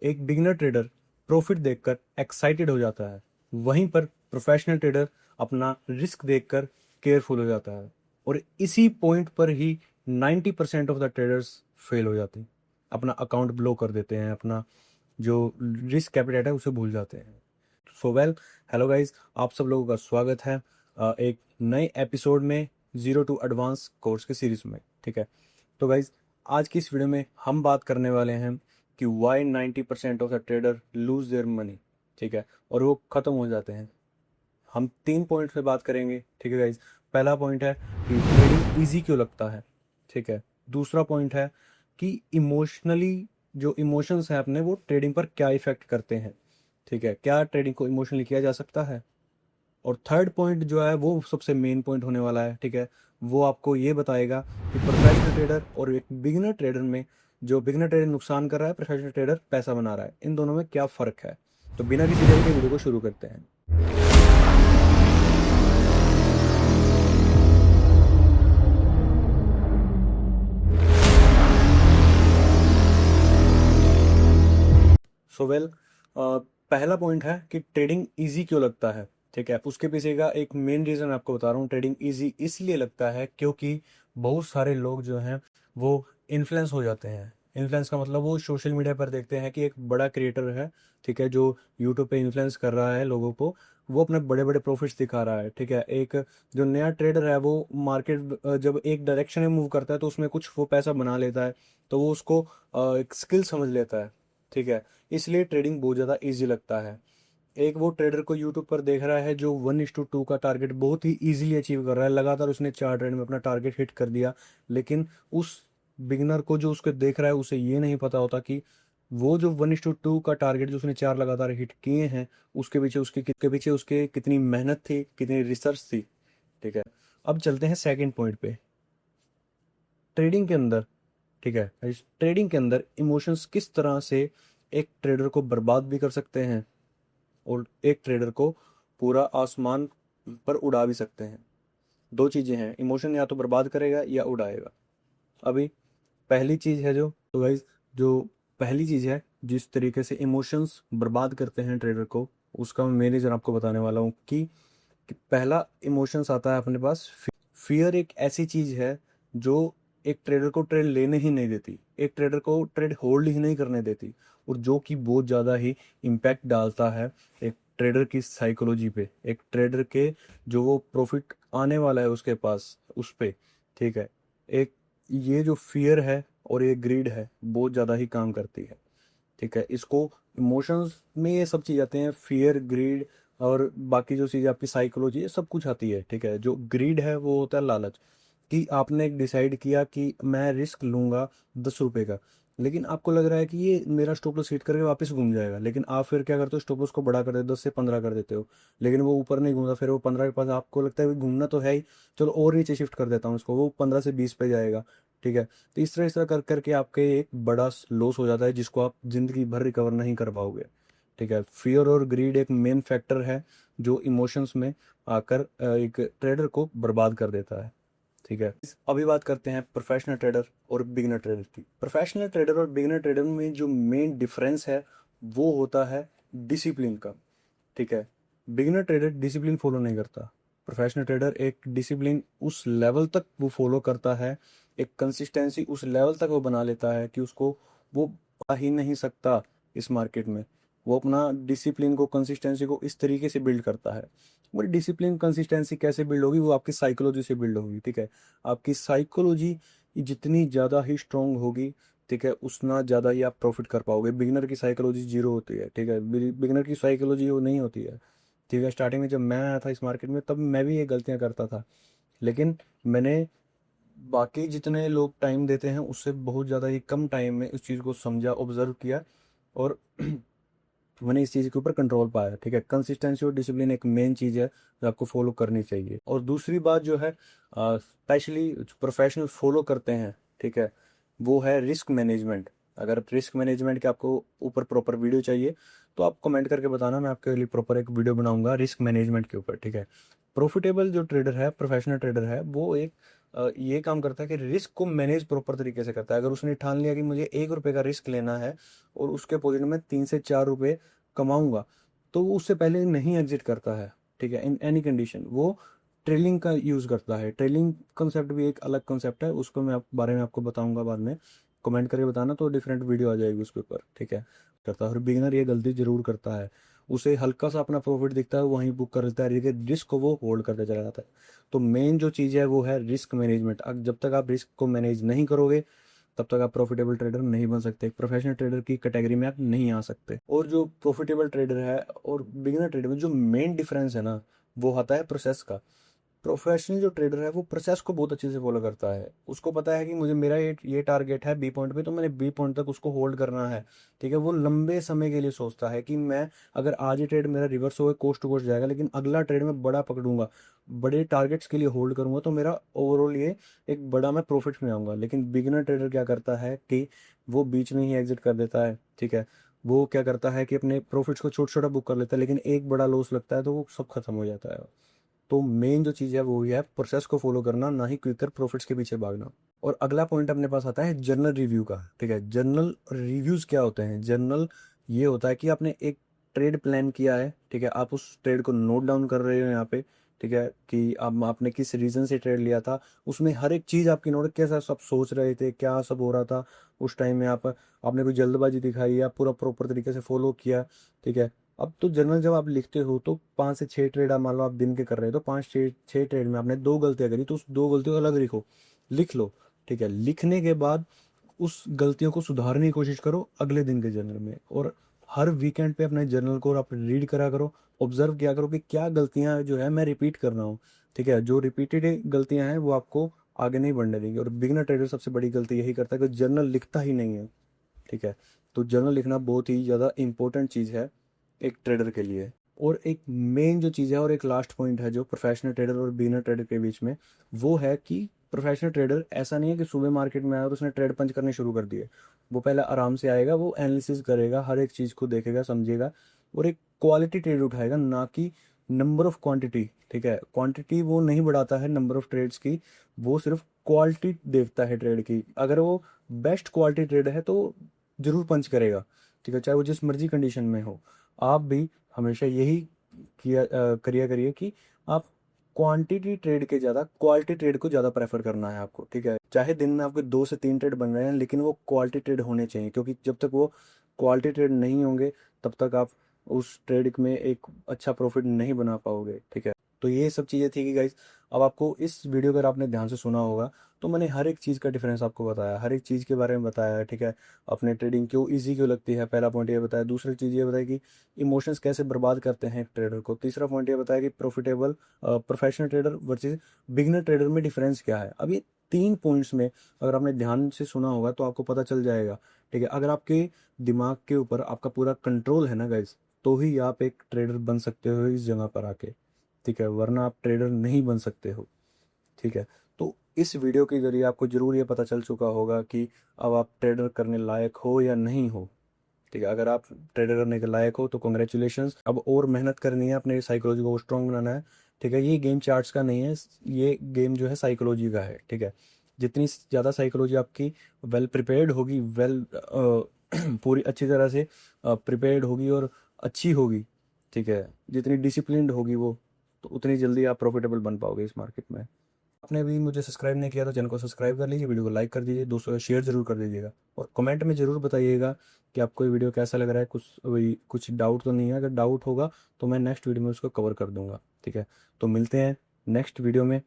एक beginner trader profit देखकर excited हो जाता है, वहीं पर प्रोफेशनल ट्रेडर अपना रिस्क देखकर केयरफुल हो जाता है। और इसी पॉइंट पर ही 90% ऑफ द ट्रेडर्स फेल हो जाते हैं, अपना अकाउंट ब्लो कर देते हैं, अपना जो रिस्क कैपिटल है उसे भूल जाते हैं। सो वेल, हेलो गाइस, आप सब लोगों का स्वागत है एक नए एपिसोड में जीरो टू एडवांस कोर्स के सीरीज में। ठीक है, तो गाइस आज की इस वीडियो में हम बात करने वाले हैं कि why 90% of the trader lose their money. ठीक है, और वो ख़त्म हो जाते हैं। हम 3 पॉइंट पे बात करेंगे। ठीक है गाइज, पहला पॉइंट है कि ट्रेडिंग इजी क्यों लगता है। ठीक है, दूसरा पॉइंट है कि इमोशनली जो इमोशंस हैं अपने वो ट्रेडिंग पर क्या इफेक्ट करते हैं। ठीक है, क्या ट्रेडिंग को इमोशनली किया जा सकता है। और थर्ड पॉइंट जो है वो सबसे मेन पॉइंट होने वाला है। ठीक है, वो आपको ये बताएगा कि प्रोफेशनल ट्रेडर और एक बिगिनर ट्रेडर में, जो बिगिनर ट्रेडर नुकसान कर रहा है, प्रोफेशनल ट्रेडर पैसा बना रहा है, इन दोनों में क्या फ़र्क है। तो बिना किसी देरी के वीडियो को शुरू करते हैं। सो वेल, पहला पॉइंट है कि ट्रेडिंग इजी क्यों लगता है। ठीक है, उसके पीछे का एक मेन रीज़न आपको बता रहा हूँ। ट्रेडिंग इजी इसलिए लगता है क्योंकि बहुत सारे लोग जो हैं वो इन्फ्लुएंस हो जाते हैं। इन्फ्लुएंस का मतलब वो सोशल मीडिया पर देखते हैं कि एक बड़ा क्रिएटर है, ठीक है, जो यूट्यूब पे इन्फ्लुएंस कर रहा है लोगों को, वो अपने बड़े बड़े प्रॉफिट्स दिखा रहा है। ठीक है, एक जो नया ट्रेडर है वो मार्केट जब एक डायरेक्शन में मूव करता है तो उसमें कुछ वो पैसा बना लेता है, तो वो उसको एक स्किल समझ लेता है। ठीक है, इसलिए ट्रेडिंग बहुत ज़्यादा इजी लगता है। एक वो ट्रेडर को यूट्यूब पर देख रहा है जो 1:2 का टारगेट बहुत ही इजीली अचीव कर रहा है, लगातार उसने 4 ट्रेड में अपना टारगेट हिट कर दिया। लेकिन उस बिगिनर को जो उसको देख रहा है उसे ये नहीं पता होता कि वो जो 1:2 का टारगेट जो उसने 4 लगातार हिट किए हैं, उसके पीछे उसके कितनी मेहनत थी, कितनी रिसर्च थी। ठीक है, अब चलते हैं सेकंड पॉइंट पे। ट्रेडिंग के अंदर, ठीक है, इस ट्रेडिंग के अंदर इमोशंस किस तरह से एक ट्रेडर को बर्बाद भी कर सकते हैं और एक ट्रेडर को पूरा आसमान पर उड़ा भी सकते हैं। दो चीज़ें हैं, इमोशन या तो बर्बाद करेगा या उड़ाएगा। अभी पहली चीज़ है तो गाइस, जो पहली चीज़ है जिस तरीके से इमोशंस बर्बाद करते हैं ट्रेडर को, उसका मैं रीज़न आपको बताने वाला हूँ कि पहला इमोशंस आता है अपने पास। फियर एक ऐसी चीज़ है जो एक ट्रेडर को ट्रेड लेने ही नहीं देती, एक ट्रेडर को ट्रेड होल्ड ही नहीं करने देती, और जो कि बहुत ज़्यादा ही इम्पैक्ट डालता है एक ट्रेडर की साइकोलॉजी पे, एक ट्रेडर के जो वो प्रॉफिट आने वाला है उसके पास उस पे। ठीक है, एक ये जो फियर है और ये ग्रीड है बहुत ज़्यादा ही काम करती है। ठीक है, इसको इमोशंस में ये सब चीज़ आते हैं, फियर, ग्रीड और बाकी जो चीज़ आपकी साइकोलॉजी है, सब कुछ आती है। ठीक है, जो ग्रीड है वो होता है लालच, कि आपने एक डिसाइड किया कि मैं रिस्क लूंगा 10 रुपए का, लेकिन आपको लग रहा है कि ये मेरा स्टॉप लॉस हिट करके वापस घूम जाएगा, लेकिन आप फिर क्या करते हो, स्टॉप लॉस को बड़ा कर देते हो, 10 से 15 कर देते हो, लेकिन वो ऊपर नहीं घूमता, फिर वो 15 के पास आपको लगता है कि घूमना तो है ही, चलो और नीचे शिफ्ट कर देता हूँ इसको, वो 15 से 20 पे जाएगा। ठीक है, तो इस तरह कर करके आपके एक बड़ा लॉस हो जाता है जिसको आप जिंदगी भर रिकवर नहीं कर पाओगे। ठीक है, फियर और ग्रीड एक मेन फैक्टर है जो इमोशंस में आकर एक ट्रेडर को बर्बाद कर देता है। ठीक है, अभी बात करते हैं प्रोफेशनल ट्रेडर और बिगिनर ट्रेडर की। प्रोफेशनल ट्रेडर और बिगिनर ट्रेडर में जो मेन डिफरेंस है वो होता है डिसिप्लिन का। ठीक है, बिगिनर ट्रेडर डिसिप्लिन फॉलो नहीं करता, प्रोफेशनल ट्रेडर एक डिसिप्लिन उस लेवल तक वो फॉलो करता है, एक कंसिस्टेंसी उस लेवल तक वो बना लेता है कि उसको वो आ ही नहीं सकता इस मार्केट में। वो अपना डिसिप्लिन को, कंसिस्टेंसी को इस तरीके से बिल्ड करता है। वो डिसिप्लिन कंसिस्टेंसी कैसे बिल्ड होगी, वो आपकी साइकोलॉजी से बिल्ड होगी। ठीक है, आपकी साइकोलॉजी जितनी ज़्यादा ही स्ट्रांग होगी, ठीक है, उतना ज़्यादा ही आप प्रॉफिट कर पाओगे। बिगिनर की साइकोलॉजी जीरो होती है। ठीक है, बिगिनर की साइकोलॉजी वो नहीं होती है। ठीक है, स्टार्टिंग में जब मैं आया था इस मार्केट में तब मैं भी ये गलतियां करता था, लेकिन मैंने बाकी जितने लोग टाइम देते हैं उससे बहुत ज़्यादा ही कम टाइम में उस चीज़ को समझा, ऑब्जर्व किया, और मैंने इस चीज़ के ऊपर कंट्रोल पाया। ठीक है, कंसिस्टेंसी और डिसिप्लिन एक मेन चीज़ है जो आपको फॉलो करनी चाहिए। और दूसरी बात जो है स्पेशली प्रोफेशनल फॉलो करते हैं, ठीक है, वो है रिस्क मैनेजमेंट। अगर रिस्क मैनेजमेंट के आपको ऊपर प्रॉपर वीडियो चाहिए तो आप कमेंट करके बताना, मैं आपके लिए प्रॉपर एक वीडियो बनाऊंगा रिस्क मैनेजमेंट के ऊपर। ठीक है, प्रॉफिटेबल जो ट्रेडर है, प्रोफेशनल ट्रेडर है, वो एक ये काम करता है कि रिस्क को मैनेज प्रॉपर तरीके से करता है। अगर उसने ठान लिया कि मुझे 1 रुपये का रिस्क लेना है और उसके अपोजिट में 3 से 4 रुपये कमाऊंगा, तो वो उससे पहले नहीं एग्जिट करता है, ठीक है, इन एनी कंडीशन। वो ट्रेलिंग का यूज़ करता है। ट्रेलिंग कंसेप्ट भी एक अलग कंसेप्ट है, उसको मैं बारे में आपको बताऊंगा बाद में। कमेंट करके बताना तो डिफरेंट वीडियो आ जाएगी उसके ऊपर, ठीक है। करता है, और बिगिनर ये गलती जरूर करता है। उसे हल्का सा अपना प्रॉफिट दिखता है, वहीं बुक कर लेता है, लेकिन रिस्क को वो होल्ड करते चला जाता है। तो मेन जो चीज़ है वो है रिस्क मैनेजमेंट। जब तक आप रिस्क को मैनेज नहीं करोगे तब तक आप प्रॉफिटेबल ट्रेडर नहीं बन सकते, प्रोफेशनल ट्रेडर की कैटेगरी में आप नहीं आ सकते। और जो प्रॉफिटेबल ट्रेडर है और बिगिनर ट्रेडर में जो मेन डिफरेंस है ना, वो आता है प्रोसेस का। प्रोफेशनल जो ट्रेडर है वो प्रोसेस को बहुत अच्छे से फॉलो करता है। उसको पता है कि मुझे मेरा ये टारगेट है बी पॉइंट पे, तो मैंने बी पॉइंट तक उसको होल्ड करना है, ठीक है। वो लंबे समय के लिए सोचता है कि मैं अगर आज ये ट्रेड मेरा रिवर्स होगा कोस्ट टू कोस्ट जाएगा, लेकिन अगला ट्रेड में बड़ा पकड़ूंगा, बड़े टारगेट्स के लिए होल्ड करूंगा, तो मेरा ओवरऑल ये एक बड़ा मैं प्रॉफिट में आऊंगा। लेकिन बिगिनर ट्रेडर क्या करता है कि वो बीच में ही एग्जिट कर देता है, ठीक है। वो क्या करता है कि अपने प्रॉफिट्स को छोटा छोटा बुक कर लेता है, लेकिन एक बड़ा लॉस लगता है तो वो सब खत्म हो जाता है। तो मेन जो चीज़ है वो ये है प्रोसेस को फॉलो करना, ना ही क्विकर प्रॉफिट्स के पीछे भागना। और अगला पॉइंट अपने पास आता है जर्नल रिव्यू का, ठीक है। जर्नल रिव्यूज क्या होते हैं? जर्नल ये होता है कि आपने एक ट्रेड प्लान किया है, ठीक है, आप उस ट्रेड को नोट डाउन कर रहे हो यहाँ पे, ठीक है, कि अब आपने किस रीजन से ट्रेड लिया था, उसमें हर एक चीज़ आपकी नोट, कैसा सब सोच रहे थे, क्या सब हो रहा था उस टाइम में, आपने कोई जल्दबाजी दिखाई या पूरा प्रॉपर तरीके से फॉलो किया, ठीक है। अब तो जर्नल जब आप लिखते हो तो 5 से 6 ट्रेड आप मान लो आप दिन के कर रहे हो, तो 5 6 ट्रेड में आपने 2 गलतियां करी, तो उस 2 गलतियों को अलग लिख लो, ठीक है। लिखने के बाद उस गलतियों को सुधारने की कोशिश करो अगले दिन के जर्नल में। और हर वीकेंड पे अपने जर्नल को आप रीड करा करो, ऑब्जर्व किया करो कि क्या गलतियां जो है मैं रिपीट कर रहा हूँ, ठीक है। जो रिपीटेड गलतियां हैं वो आपको आगे नहीं बढ़ने देंगी। और बिगिनर ट्रेडर सबसे बड़ी गलती यही करता है कि जर्नल लिखता ही नहीं है, ठीक है। तो जर्नल लिखना बहुत ही ज़्यादा इंपॉर्टेंट चीज़ है एक ट्रेडर के लिए। और एक मेन जो चीज़ है और एक लास्ट पॉइंट है जो प्रोफेशनल ट्रेडर और बिगिनर ट्रेडर के बीच में, वो है कि प्रोफेशनल ट्रेडर ऐसा नहीं है कि सुबह मार्केट में आया और उसने ट्रेड पंच करने शुरू कर दिए। वो पहले आराम से आएगा, वो एनालिसिस करेगा, हर एक चीज़ को देखेगा, समझेगा, और एक क्वालिटी ट्रेड उठाएगा, ना कि नंबर ऑफ क्वांटिटी, ठीक है। क्वांटिटी वो नहीं बढ़ाता है नंबर ऑफ ट्रेड्स की, वो सिर्फ क्वालिटी देखता है ट्रेड की। अगर वो बेस्ट क्वालिटी ट्रेड है तो जरूर पंच करेगा, ठीक है, चाहे वो जिस मर्जी कंडीशन में हो। आप भी हमेशा यही करिए कि आप क्वांटिटी ट्रेड के ज़्यादा क्वालिटी ट्रेड को ज़्यादा प्रेफर करना है आपको, ठीक है। चाहे दिन में आपके 2 से 3 ट्रेड बन रहे हैं, लेकिन वो क्वालिटी ट्रेड होने चाहिए, क्योंकि जब तक वो क्वालिटी ट्रेड नहीं होंगे तब तक आप उस ट्रेड में एक अच्छा प्रॉफिट नहीं बना पाओगे, ठीक है। तो ये सब चीज़ें थी कि गाइस, अब आपको इस वीडियो को अगर आपने ध्यान से सुना होगा तो मैंने हर एक चीज़ का डिफरेंस आपको बताया, हर एक चीज़ के बारे में बताया, ठीक है। अपने ट्रेडिंग क्यों इजी क्यों लगती है, पहला पॉइंट ये बताया। दूसरी चीज़ ये बताया कि इमोशंस कैसे बर्बाद करते हैं एक ट्रेडर को। तीसरा पॉइंट ये बताया कि profitable professional trader versus beginner trader में डिफरेंस क्या है। अब ये 3 पॉइंट्स में अगर आपने ध्यान से सुना होगा तो आपको पता चल जाएगा, ठीक है। अगर आपके दिमाग के ऊपर आपका पूरा कंट्रोल है ना गाइज, तो ही आप एक ट्रेडर बन सकते हो इस जगह पर आके, ठीक है, वरना आप ट्रेडर नहीं बन सकते हो, ठीक है। तो इस वीडियो के जरिए आपको जरूर ये पता चल चुका होगा कि अब आप ट्रेडर करने लायक हो या नहीं हो, ठीक है। अगर आप ट्रेडर करने के लायक हो तो कॉन्ग्रेचुलेशंस। अब और मेहनत करनी है, अपने साइकोलॉजी को स्ट्रॉन्ग बनाना है, ठीक है। ये गेम चार्ट्स का नहीं है, ये गेम जो है साइकोलॉजी का है, ठीक है। जितनी ज़्यादा साइकोलॉजी आपकी वेल प्रिपेयर्ड होगी, वेल पूरी अच्छी तरह से प्रिपेयर्ड होगी और अच्छी होगी, ठीक है, जितनी डिसिप्लिन्ड होगी वो, तो उतनी जल्दी आप प्रॉफिटेबल बन पाओगे इस मार्केट में। आपने भी मुझे सब्सक्राइब नहीं किया तो चैनल को सब्सक्राइब कर लीजिए, वीडियो को लाइक कर दीजिए, दोस्तों को शेयर जरूर कर दीजिएगा, और कमेंट में ज़रूर बताइएगा कि आपको ये वीडियो कैसा लग रहा है। कुछ डाउट तो नहीं है? अगर डाउट होगा तो मैं नेक्स्ट वीडियो में उसको कवर कर दूंगा, ठीक है। तो मिलते हैं नेक्स्ट वीडियो में।